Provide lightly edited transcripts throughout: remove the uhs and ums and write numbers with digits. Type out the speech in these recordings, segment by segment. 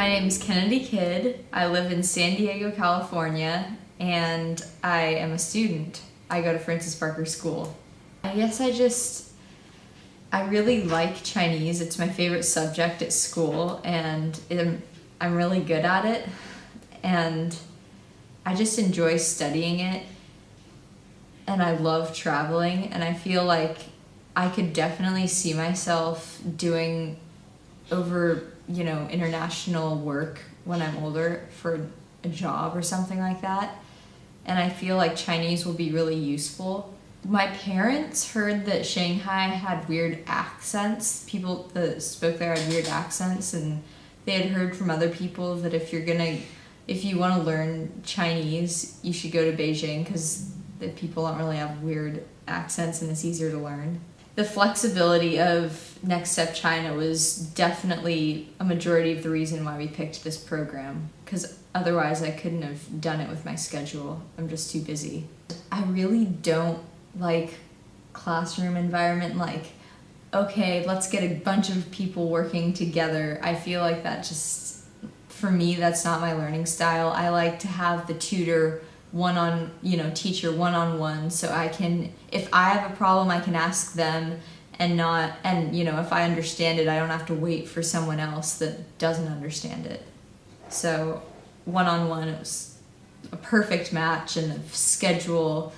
My name is Kennedy Kidd. I live in San Diego, California, and I am a student. I go to Francis Barker School. I guess I really like Chinese. It's my favorite subject at school, and I'm really good at it, and I just enjoy studying it, and I love traveling, and I feel like I could definitely see myself doing international work when I'm older for a job or something like that. And I feel like Chinese will be really useful. My parents heard that Shanghai had weird accents. People that spoke there had weird accents, and they had heard from other people that if you want to learn Chinese, you should go to Beijing because the people don't really have weird accents and it's easier to learn. The flexibility of Next Step China was definitely a majority of the reason why we picked this program, because otherwise I couldn't have done it with my schedule. I'm just too busy. I really don't like classroom environment, like, okay, let's get a bunch of people working together. I feel like that just, for me, that's not my learning style. I like to have the tutor teacher one-on-one, so I can, if I have a problem, I can ask them, and if I understand it, I don't have to wait for someone else that doesn't understand it. So one-on-one, it was a perfect match, and the schedule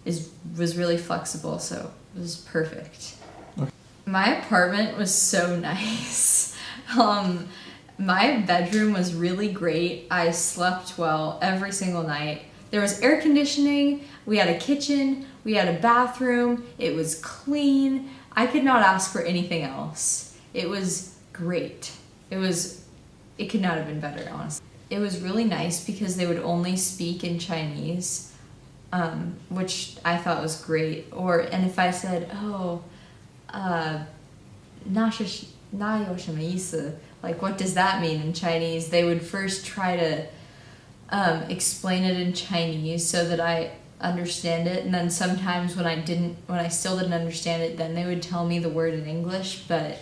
was really flexible, so it was perfect. Okay. My apartment was so nice. My bedroom was really great. I slept well every single night. There was air conditioning, we had a kitchen, we had a bathroom, it was clean. I could not ask for anything else. It was great. It could not have been better, honestly. It was really nice because they would only speak in Chinese, which I thought was great. And if I said, na you什么意思? Like, what does that mean in Chinese? They would first try to explain it in Chinese so that I understand it, and then sometimes when I still didn't understand it, then they would tell me the word in English. But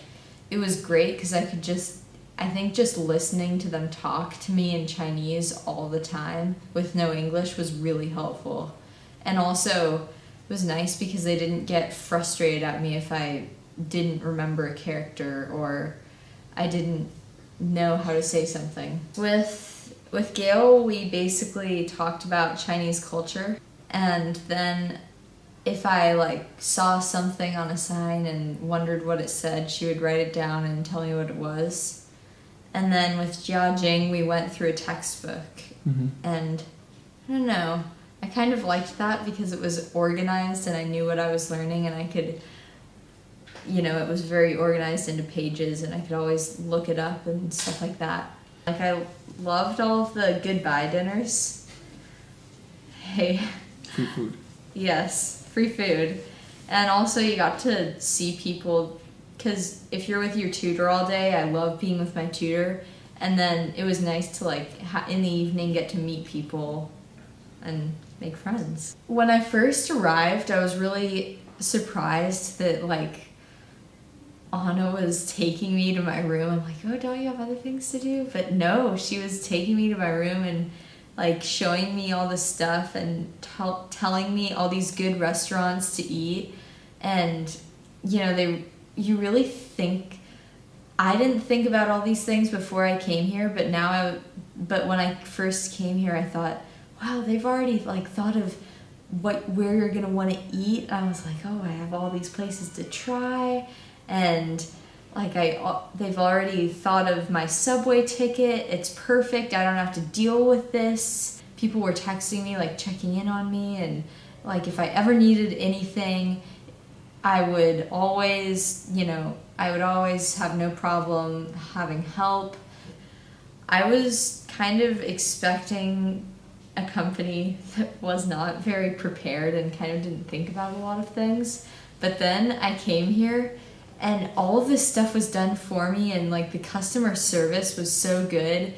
it was great because I think just listening to them talk to me in Chinese all the time with no English was really helpful. And also it was nice because they didn't get frustrated at me if I didn't remember a character or I didn't know how to say something. With Gail, we basically talked about Chinese culture, and then if I saw something on a sign and wondered what it said, she would write it down and tell me what it was. And then with Jiajing, we went through a textbook, and I don't know, I kind of liked that because it was organized and I knew what I was learning, and I could, it was very organized into pages and I could always look it up and stuff like that. I loved all of the goodbye dinners. Hey. Free food. Yes, free food. And also you got to see people, because if you're with your tutor all day, I love being with my tutor, and then it was nice to in the evening get to meet people and make friends. When I first arrived, I was really surprised that Anna was taking me to my room. I'm like, oh, don't you have other things to do? But no, she was taking me to my room and showing me all this stuff and telling me all these good restaurants to eat. And you really think, I didn't think about all these things before I came here, but when I first came here, I thought, wow, they've already thought of where you're gonna want to eat. I was like, oh, I have all these places to try. And they've already thought of my subway ticket. It's perfect. I don't have to deal with this. People were texting me, checking in on me, and if I ever needed anything, I would always have no problem having help. I was kind of expecting a company that was not very prepared and kind of didn't think about a lot of things. But then I came here and all of this stuff was done for me, and the customer service was so good.